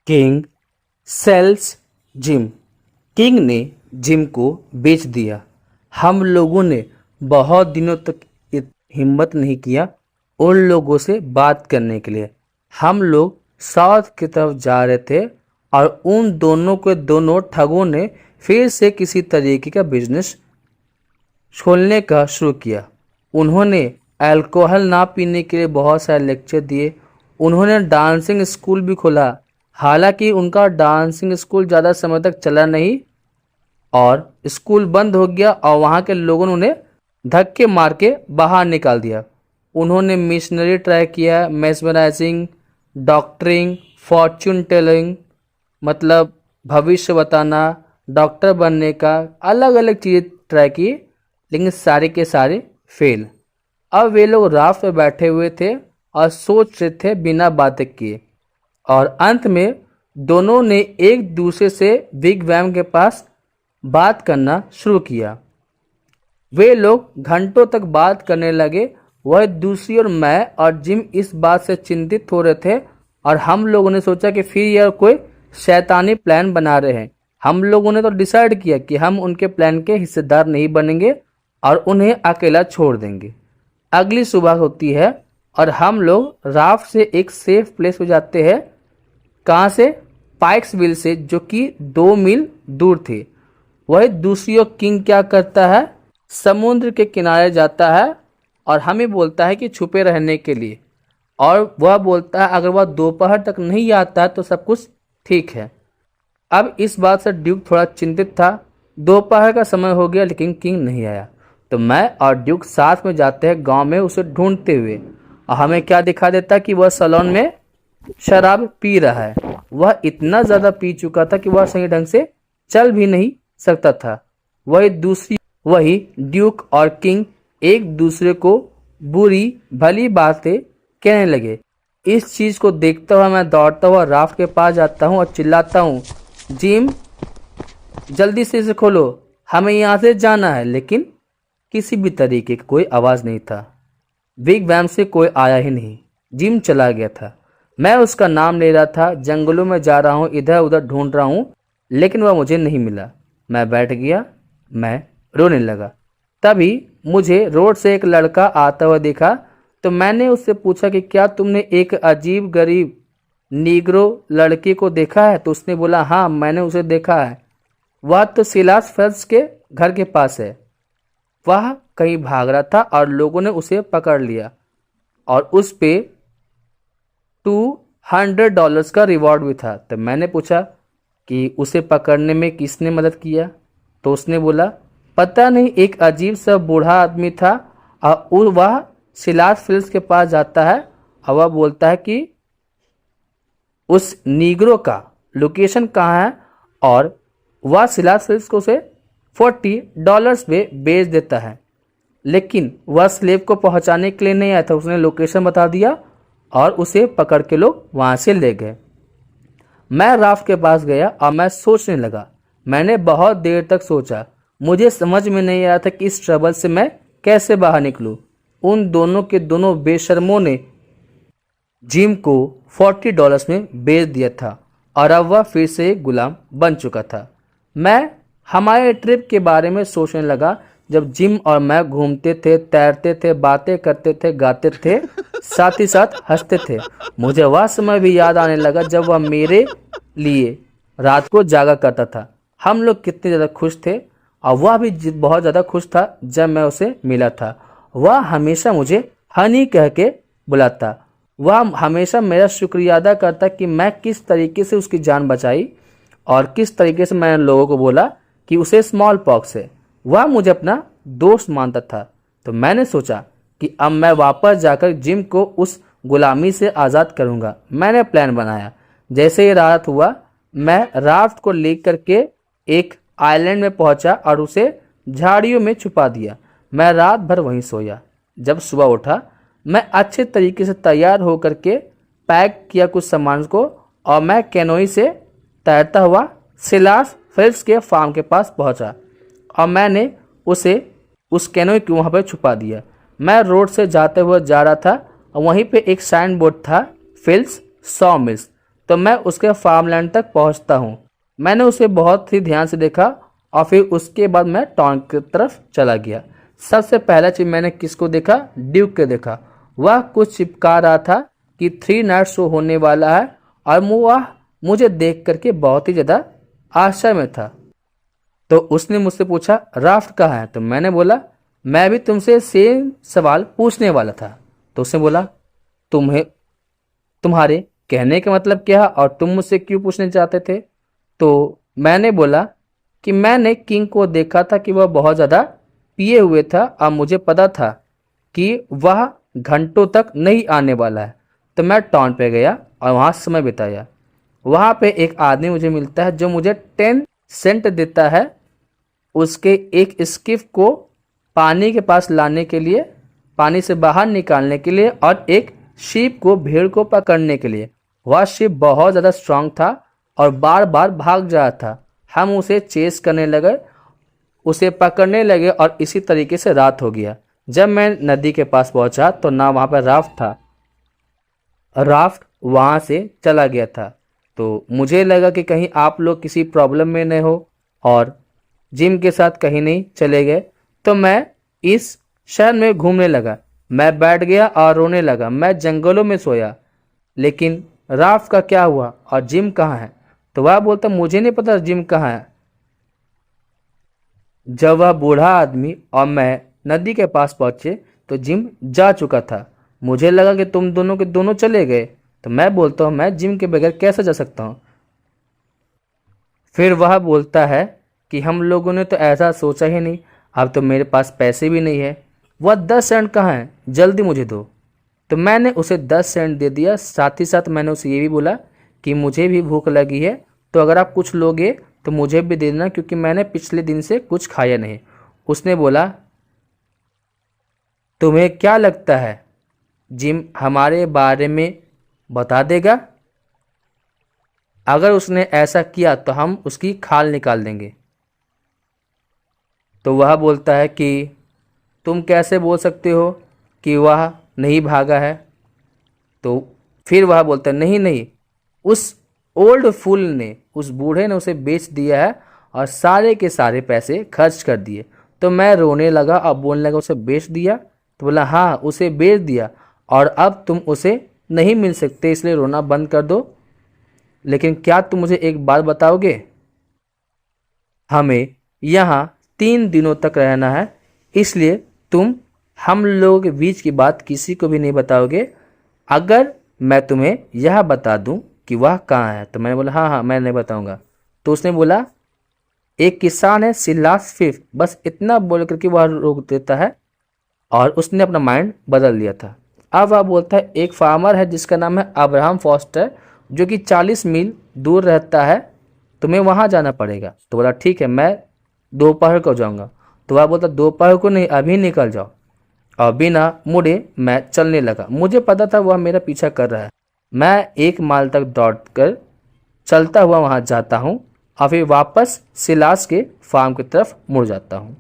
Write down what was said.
King sells gym. King ने gym को बेच दिया। हम लोगों ने बहुत दिनों तक हिम्मत नहीं किया उन लोगों से बात करने के लिए। हम लोग साउथ की तरफ जा रहे थे और उन दोनों के दोनों ठगों ने फिर से किसी तरीके का बिजनेस खोलने का शुरू किया। उन्होंने अल्कोहल ना पीने के लिए बहुत सारे लेक्चर दिए। उन्होंने डांसिंग स्कूल भी खोला। हालांकि उनका डांसिंग स्कूल ज़्यादा समय तक चला नहीं और स्कूल बंद हो गया और वहाँ के लोगों ने उन्हें धक्के मार के बाहर निकाल दिया। उन्होंने मिशनरी ट्राई किया, मेस्मराइजिंग, डॉक्टरिंग, फॉर्च्यून टेलिंग मतलब भविष्य बताना, डॉक्टर बनने का, अलग अलग चीज़ें ट्राई की, लेकिन सारे के सारे फेल। अब वे लोग राफ्ट पे बैठे हुए थे और सोच रहे थे बिना बातें किए, और अंत में दोनों ने एक दूसरे से बिग वैम के पास बात करना शुरू किया। वे लोग घंटों तक बात करने लगे। वह दूसरी और मैं और जिम इस बात से चिंतित हो रहे थे और हम लोगों ने सोचा कि फिर यह कोई शैतानी प्लान बना रहे हैं। हम लोगों ने तो डिसाइड किया कि हम उनके प्लान के हिस्सेदार नहीं बनेंगे और उन्हें अकेला छोड़ देंगे। अगली सुबह होती है और हम लोग राफ्ट से एक सेफ प्लेस पे जाते हैं। कहाँ से? पाइक्सविल से, जो कि 2 मील दूर थे। वही दूसरी ओर किंग क्या करता है, समुद्र के किनारे जाता है और हमें बोलता है कि छुपे रहने के लिए, और वह बोलता है अगर वह दोपहर तक नहीं आता है तो सब कुछ ठीक है। अब इस बात से ड्यूक थोड़ा चिंतित था। दोपहर का समय हो गया लेकिन किंग नहीं आया, तो मैं और ड्यूक साथ में जाते हैं गांव में उसे ढूंढते हुए, और हमें क्या दिखा देता कि वह सैलून में शराब पी रहा है। वह इतना ज़्यादा पी चुका था कि वह सही ढंग से चल भी नहीं सकता था। वही ड्यूक और किंग एक दूसरे को बुरी भली बातें कहने लगे। इस चीज़ को देखता हुआ मैं दौड़ता हुआ राफ्ट के पास जाता हूँ और चिल्लाता हूँ, जिम जल्दी से इसे खोलो, हमें यहाँ से जाना है। लेकिन किसी भी तरीके की कोई आवाज़ नहीं था। बिग वैम से कोई आया ही नहीं। जिम चला गया था। मैं उसका नाम ले रहा था। जंगलों में जा रहा हूँ, इधर उधर ढूंढ रहा हूँ, लेकिन वह मुझे नहीं मिला। मैं बैठ गया, मैं रोने लगा। तभी मुझे रोड से एक लड़का आता हुआ दिखा, तो मैंने उससे पूछा कि क्या तुमने एक अजीब गरीब नीग्रो लड़के को देखा है? तो उसने बोला, हाँ मैंने उसे देखा है, वह तो सिलास फेल्प्स के घर के पास है। वह कहीं भाग रहा था और लोगों ने उसे पकड़ लिया और उस पे $200 का रिवॉर्ड भी था। तो मैंने पूछा कि उसे पकड़ने में किसने मदद किया? तो उसने बोला, पता नहीं, एक अजीब सा बूढ़ा आदमी था और वह सिलास फेल्प्स के पास जाता है और वह बोलता है कि उस नीग्रो का लोकेशन कहाँ है, और वह सिलास फेल्प्स को उसे $40 पे बेच देता है। लेकिन वह स्लेव को पहुंचाने के लिए नहीं आया था, उसने लोकेशन बता दिया और उसे पकड़ के लोग वहां से ले गए। मैं राफ्ट के पास गया और मैं सोचने लगा। मैंने बहुत देर तक सोचा। मुझे समझ में नहीं आ रहा था कि इस ट्रबल से मैं कैसे बाहर निकलूं। उन दोनों के दोनों बेशर्मों ने जिम को $40 में बेच दिया था और अब वह फिर से एक गुलाम बन चुका था। मैं हमारे ट्रिप के बारे में सोचने लगा, जब जिम और मैं घूमते थे, तैरते थे, बातें करते थे, गाते थे, साथ ही साथ हंसते थे। मुझे वह समय भी याद आने लगा जब वह मेरे लिए रात को जागा करता था। हम लोग कितने ज़्यादा खुश थे और वह भी बहुत ज़्यादा खुश था जब मैं उसे मिला था। वह हमेशा मुझे हनी कह के बुलाता। वह हमेशा मेरा शुक्रिया अदा करता कि मैं किस तरीके से उसकी जान बचाई और किस तरीके से मैंने लोगों को बोला कि उसे स्मॉल पॉक्स है। वह मुझे अपना दोस्त मानता था। तो मैंने सोचा कि अब मैं वापस जाकर जिम को उस गुलामी से आज़ाद करूंगा। मैंने प्लान बनाया। जैसे ही रात हुआ, मैं राफ्ट को लेकर के एक आइलैंड में पहुंचा और उसे झाड़ियों में छुपा दिया। मैं रात भर वहीं सोया। जब सुबह उठा, मैं अच्छे तरीके से तैयार होकर के पैक किया कुछ सामान को, और मैं कैनोई से तैरता हुआ सिलास फेल्प्स के फार्म के पास पहुंचा और मैंने उसे उस कैनोई को वहाँ पर छुपा दिया। मैं रोड से जाते हुए जा रहा था और वहीं पे एक साइन बोर्ड था, फेल्प्स सॉ मिल्स। तो मैं उसके फार्मलैंड तक पहुंचता हूं। मैंने उसे बहुत ही ध्यान से देखा और फिर उसके बाद मैं टाउन की तरफ चला गया। सबसे पहला चीज मैंने किसको देखा? ड्यूक को देखा। वह कुछ चिपका रहा था कि 3 नाइट शो होने वाला है और वह मुझे देख करके बहुत ही ज़्यादा आश्चर्य में था। तो उसने मुझसे पूछा राफ्ट कहाँ है? तो मैंने बोला मैं भी तुमसे सेम सवाल पूछने वाला था। तो उसने बोला तुम्हारे कहने का मतलब क्या है और तुम मुझसे क्यों पूछने चाहते थे? तो मैंने बोला कि मैंने किंग को देखा था कि वह बहुत ज़्यादा पिए हुए था और मुझे पता था कि वह घंटों तक नहीं आने वाला है। तो मैं टाउन पे गया और वहाँ समय बिताया। वहाँ पे एक आदमी मुझे मिलता है जो मुझे 10 सेंट देता है उसके एक स्किफ को पानी के पास लाने के लिए, पानी से बाहर निकालने के लिए, और एक शीप को, भेड़ को पकड़ने के लिए। वह शीप बहुत ज़्यादा स्ट्रांग था और बार बार भाग जा रहा था। हम उसे चेस करने लगे, उसे पकड़ने लगे और इसी तरीके से रात हो गया। जब मैं नदी के पास पहुंचा तो ना वहाँ पर राफ्ट था, राफ्ट वहाँ से चला गया था। तो मुझे लगा कि कहीं आप लोग किसी प्रॉब्लम में न हो और जिम के साथ कहीं नहीं चले गए। तो मैं इस शहर में घूमने लगा। मैं बैठ गया और रोने लगा। मैं जंगलों में सोया, लेकिन राफ्ट का क्या हुआ और जिम कहाँ है? तो वह बोलता मुझे नहीं पता जिम कहाँ है। जब वह बूढ़ा आदमी और मैं नदी के पास पहुंचे तो जिम जा चुका था। मुझे लगा कि तुम दोनों के दोनों चले गए। तो मैं बोलता हूँ मैं जिम के बगैर कैसे जा सकता हूँ? फिर वह बोलता है कि हम लोगों ने तो ऐसा सोचा ही नहीं, अब तो मेरे पास पैसे भी नहीं है। वह 10 सेंट कहाँ है? जल्दी मुझे दो। तो मैंने उसे 10 सेंट दे दिया। साथ ही साथ मैंने उसे ये भी बोला कि मुझे भी भूख लगी है, तो अगर आप कुछ लोगे तो मुझे भी दे देना, क्योंकि मैंने पिछले दिन से कुछ खाया नहीं। उसने बोला तुम्हें क्या लगता है जिम हमारे बारे में बता देगा? अगर उसने ऐसा किया तो हम उसकी खाल निकाल देंगे। तो वह बोलता है कि तुम कैसे बोल सकते हो कि वह नहीं भागा है? तो फिर वह बोलता है नहीं नहीं, उस ओल्ड फूल ने, उस बूढ़े ने उसे बेच दिया है और सारे के सारे पैसे खर्च कर दिए। तो मैं रोने लगा और बोलने लगा उसे बेच दिया? तो बोला हाँ उसे बेच दिया और अब तुम उसे नहीं मिल सकते, इसलिए रोना बंद कर दो। लेकिन क्या तुम मुझे एक बात बताओगे? हमें यहाँ 3 दिनों तक रहना है, इसलिए तुम हम लोगों के बीच की बात किसी को भी नहीं बताओगे। अगर मैं तुम्हें यह बता दूं कि वह कहाँ है? तो मैंने बोला हाँ हाँ मैं नहीं बताऊंगा। तो उसने बोला एक किसान है सिलास फिफ्थ, बस इतना बोल करके वह रोक देता है और उसने अपना माइंड बदल लिया था। अब वह बोलता है एक फार्मर है जिसका नाम है अब्राहम फॉस्टर, जो कि 40 मील दूर रहता है, तुम्हें वहाँ जाना पड़ेगा। तो बोला ठीक है मैं दोपहर को जाऊँगा। तो वह बोलता दोपहर को नहीं, अभी निकल जाओ। और बिना मुड़े मैं चलने लगा। मुझे पता था वह मेरा पीछा कर रहा है। मैं 1 माइल तक दौड़ कर चलता हुआ वहाँ जाता हूँ और फिर वापस सिलास के फार्म की तरफ मुड़ जाता हूँ।